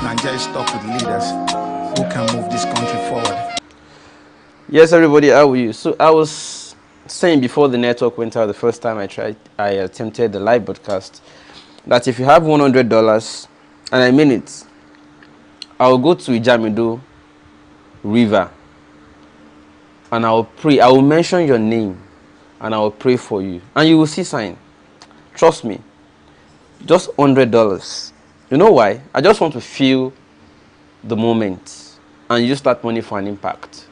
Nigeria is stuck with leaders who can move this country forward. Yes, everybody, how are you? So I was saying before the network went out the first time I attempted the live broadcast, that if you have $100, and I mean it, I will go to Ijamido River and I will pray. I will mention your name and I will pray for you, and you will see sign. Trust me. Just $100. You know why? I just want to feel the moment and use that money for an impact.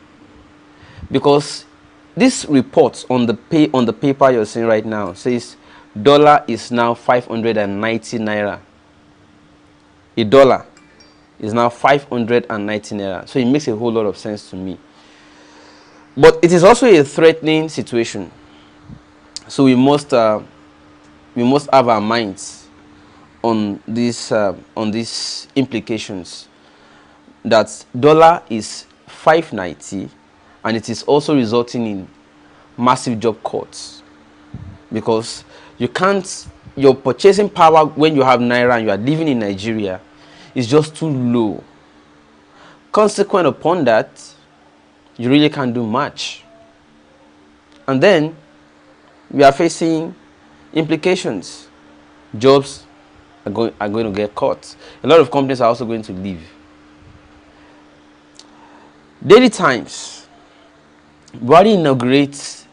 Because this report on the paper you're seeing right now says dollar is now 590 naira. A dollar is now 590 naira. So it makes a whole lot of sense to me. But it is also a threatening situation. So we must have our minds on these implications, that dollar is 590 and it is also resulting in massive job cuts, because your purchasing power when you have naira and you are living in Nigeria is just too low. Consequent upon that, you really can't do much. And then we are facing implications. Jobs are going to get cut. A lot of companies are also going to leave. Daily Times. Buhari inaugurates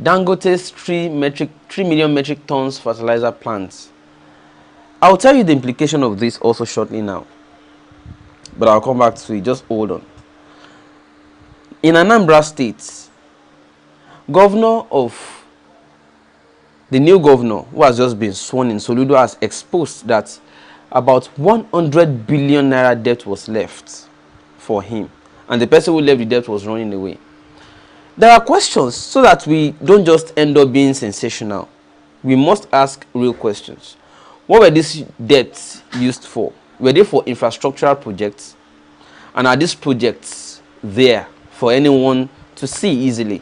Dangote's 3 million metric tons fertilizer plants. I'll tell you the implication of this also shortly now, but I'll come back to it. Just hold on. In Anambra State, the new governor who has just been sworn in, Soludo, has exposed that about 100 billion naira debt was left for him, and the person who left the debt was running away. There are questions, so that we don't just end up being sensational. We must ask real questions. What were these debts used for? Were they for infrastructural projects? And are these projects there for anyone to see easily?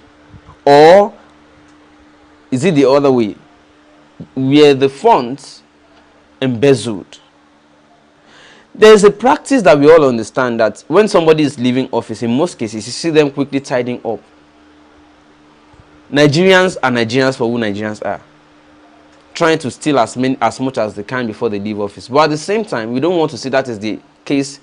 Or is it the other way, where the funds embezzled? There is a practice that we all understand, that when somebody is leaving office, in most cases, you see them quickly tidying up. Nigerians are Nigerians for who Nigerians are, trying to steal as much as they can before they leave office. But at the same time, we don't want to see that as the case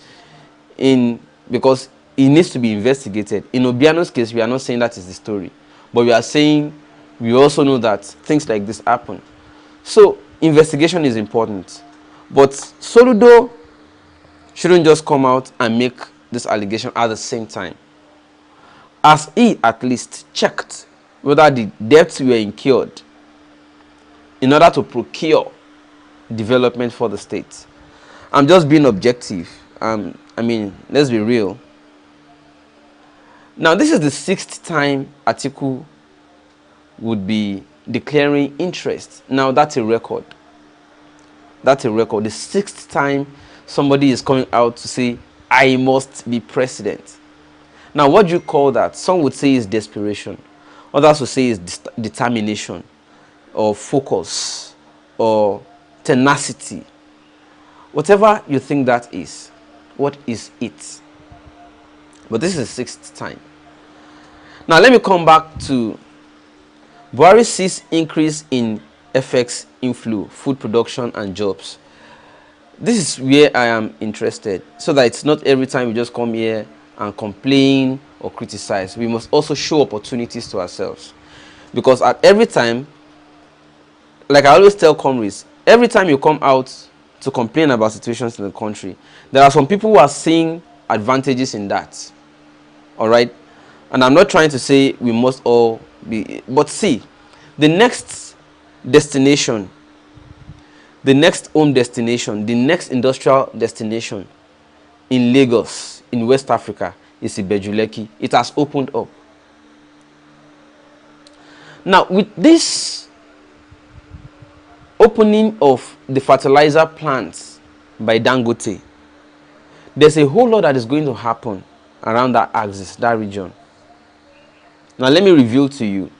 because it needs to be investigated. In Obiano's case, we are not saying that is the story, but we are saying we also know that things like this happen. So investigation is important. But Soludo shouldn't just come out and make this allegation at the same time. As he at least checked whether the debts were incurred in order to procure development for the state. I'm just being objective. I mean, let's be real. Now, this is the 6th time Atiku would be declaring interest. Now, that's a record. That's a record. The 6th time somebody is coming out to say, I must be president. Now, what do you call that? Some would say is desperation. Others would say is determination, or focus, or tenacity. Whatever you think that is, what is it? But this is the 6th time. Now, let me come back to Buhari sees increase in FX inflow, food production, and jobs. This is where I am interested, so that it's not every time we just come here and complain or criticize. We must also show opportunities to ourselves. Because at every time, like I always tell comrades, every time you come out to complain about situations in the country, there are some people who are seeing advantages in that. Alright? And I'm not trying to say we must all be, but see, the next destination, the next home destination, the next industrial destination in Lagos, in West Africa, is Ibejuleki. It has opened up. Now, with this opening of the fertilizer plants by Dangote, there's a whole lot that is going to happen around that axis, that region. Now, let me reveal to you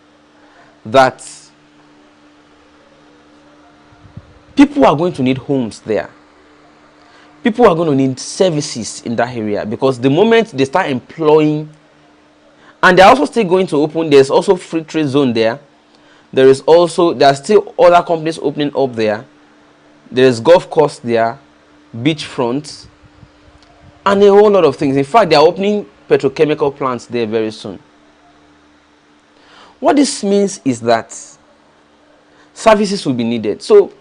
that people are going to need homes there. people are going to need services in that area, because the moment they start employing, and they're also still going to open, there's also free trade zone there. There are still other companies opening up there. There's golf course there, beachfront, and a whole lot of things. In fact, they're opening petrochemical plants there very soon. What this means is that services will be needed. So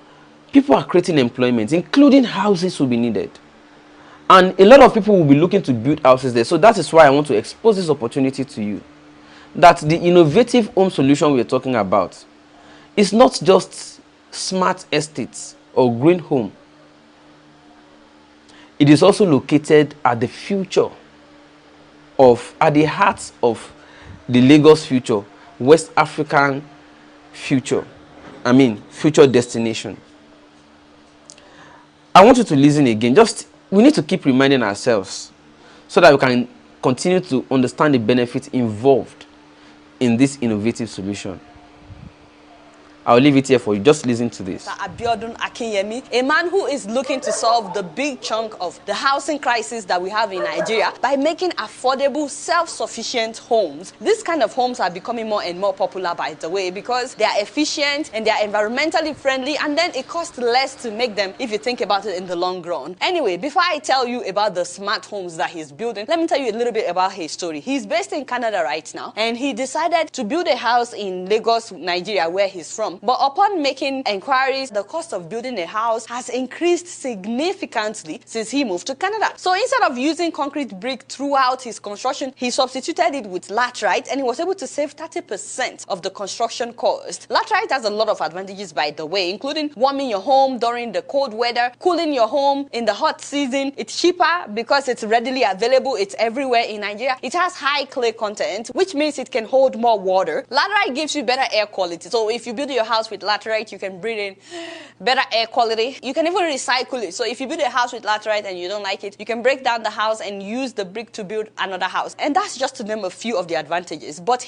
people are creating employment, including houses will be needed. And a lot of people will be looking to build houses there. So that is why I want to expose this opportunity to you. That the innovative home solution we're talking about is not just smart estates or green home. It is also located at the heart of the Lagos future, West African future destination. I want you to listen again. We need to keep reminding ourselves so that we can continue to understand the benefits involved in this innovative solution. I'll leave it here for you. Just listen to this. Abiodun Akinyemi, a man who is looking to solve the big chunk of the housing crisis that we have in Nigeria by making affordable, self-sufficient homes. This kind of homes are becoming more and more popular, by the way, because they are efficient and they are environmentally friendly, and then it costs less to make them if you think about it in the long run. Anyway, before I tell you about the smart homes that he's building, let me tell you a little bit about his story. He's based in Canada right now, and he decided to build a house in Lagos, Nigeria, where he's from. But upon making inquiries, the cost of building a house has increased significantly since he moved to Canada. So instead of using concrete brick throughout his construction, he substituted it with laterite, and he was able to save 30% of the construction cost. Laterite has a lot of advantages, by the way, including warming your home during the cold weather, cooling your home in the hot season. It's cheaper because it's readily available. It's everywhere in Nigeria. It has high clay content, which means it can hold more water. Laterite gives you better air quality. So if you build your house with laterite, you can breathe in better air quality. You can even recycle it. So if you build a house with laterite and you don't like it, you can break down the house and use the brick to build another house. And that's just to name a few of the advantages. But